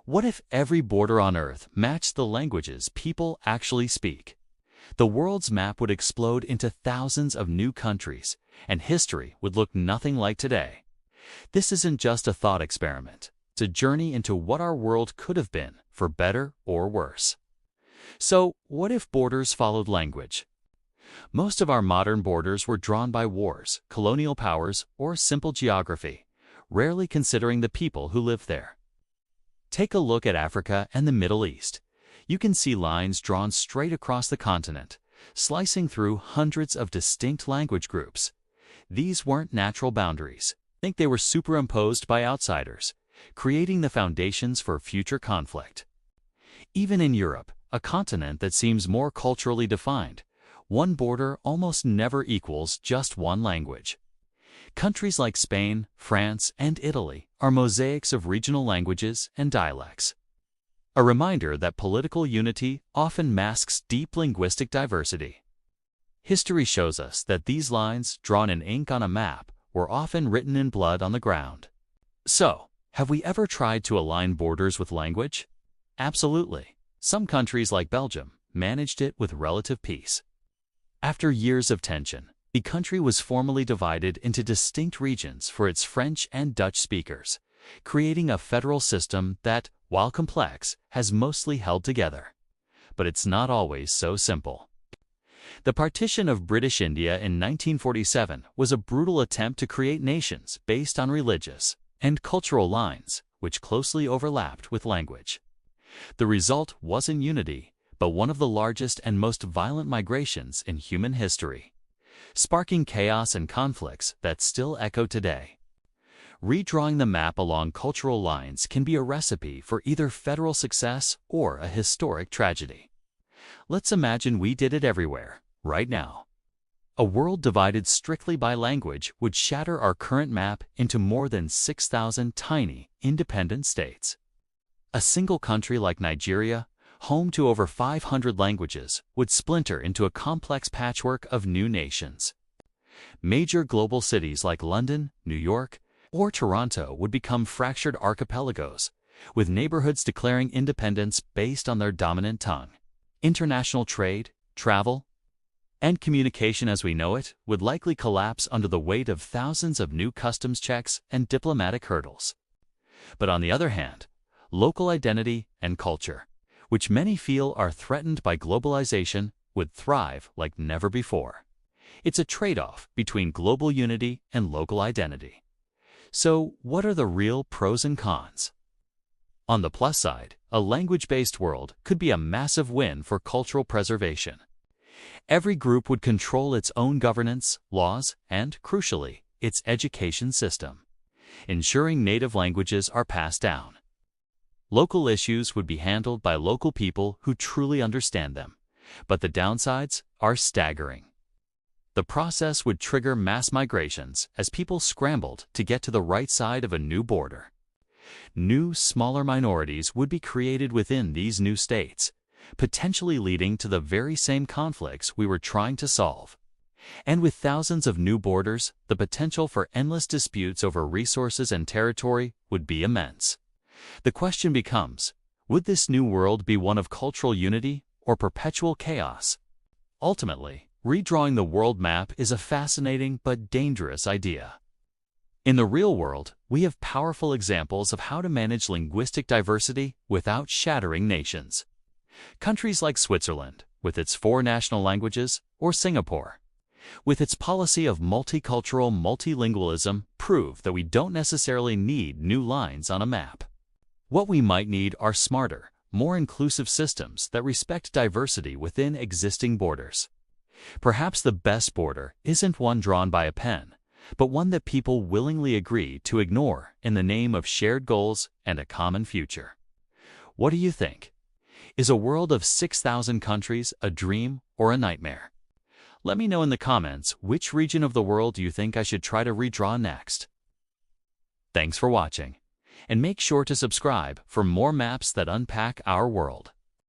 What if every border on Earth matched the languages people actually speak? The world's map would explode into thousands of new countries, and history would look nothing like today. This isn't just a thought experiment. It's a journey into what our world could have been, for better or worse. So, what if borders followed language? Most of our modern borders were drawn by wars, colonial powers, or simple geography, rarely considering the people who live there. Take a look at Africa and the Middle East. You can see lines drawn straight across the continent, slicing through hundreds of distinct language groups. These weren't natural boundaries. Think they were superimposed by outsiders, creating the foundations for future conflict. Even in Europe, a continent that seems more culturally defined, one border almost never equals just one language. Countries like Spain, France, and Italy are mosaics of regional languages and dialects. A reminder that political unity often masks deep linguistic diversity. History shows us that these lines, drawn in ink on a map, were often written in blood on the ground. So, have we ever tried to align borders with language? Absolutely. Some countries like Belgium managed it with relative peace. After years of tension, the country was formally divided into distinct regions for its French and Dutch speakers, creating a federal system that, while complex, has mostly held together. But it's not always so simple. The partition of British India in 1947 was a brutal attempt to create nations based on religious and cultural lines, which closely overlapped with language. The result wasn't unity, but one of the largest and most violent migrations in human history, sparking chaos and conflicts that still echo today. Redrawing the map along cultural lines can be a recipe for either federal success or a historic tragedy. Let's imagine we did it everywhere, right now. A world divided strictly by language would shatter our current map into more than 6,000 tiny, independent states. A single country like Nigeria, home to over 500 languages, would splinter into a complex patchwork of new nations. Major global cities like London, New York, or Toronto would become fractured archipelagos, with neighborhoods declaring independence based on their dominant tongue. International trade, travel, and communication as we know it would likely collapse under the weight of thousands of new customs checks and diplomatic hurdles. But on the other hand, local identity and culture, which many feel are threatened by globalization, would thrive like never before. It's a trade-off between global unity and local identity. So, what are the real pros and cons? On the plus side, a language-based world could be a massive win for cultural preservation. Every group would control its own governance, laws, and, crucially, its education system, ensuring native languages are passed down. Local issues would be handled by local people who truly understand them, but the downsides are staggering. The process would trigger mass migrations as people scrambled to get to the right side of a new border. New, smaller minorities would be created within these new states, potentially leading to the very same conflicts we were trying to solve. And with thousands of new borders, the potential for endless disputes over resources and territory would be immense. The question becomes, would this new world be one of cultural unity or perpetual chaos? Ultimately, redrawing the world map is a fascinating but dangerous idea. In the real world, we have powerful examples of how to manage linguistic diversity without shattering nations. Countries like Switzerland, with its 4 national languages, or Singapore, with its policy of multicultural multilingualism, prove that we don't necessarily need new lines on a map. What we might need are smarter, more inclusive systems that respect diversity within existing borders. Perhaps the best border isn't one drawn by a pen, but one that people willingly agree to ignore in the name of shared goals and a common future. What do you think? Is a world of 6,000 countries a dream or a nightmare? Let me know in the comments which region of the world you think I should try to redraw next. Thanks for watching, and make sure to subscribe for more maps that unpack our world.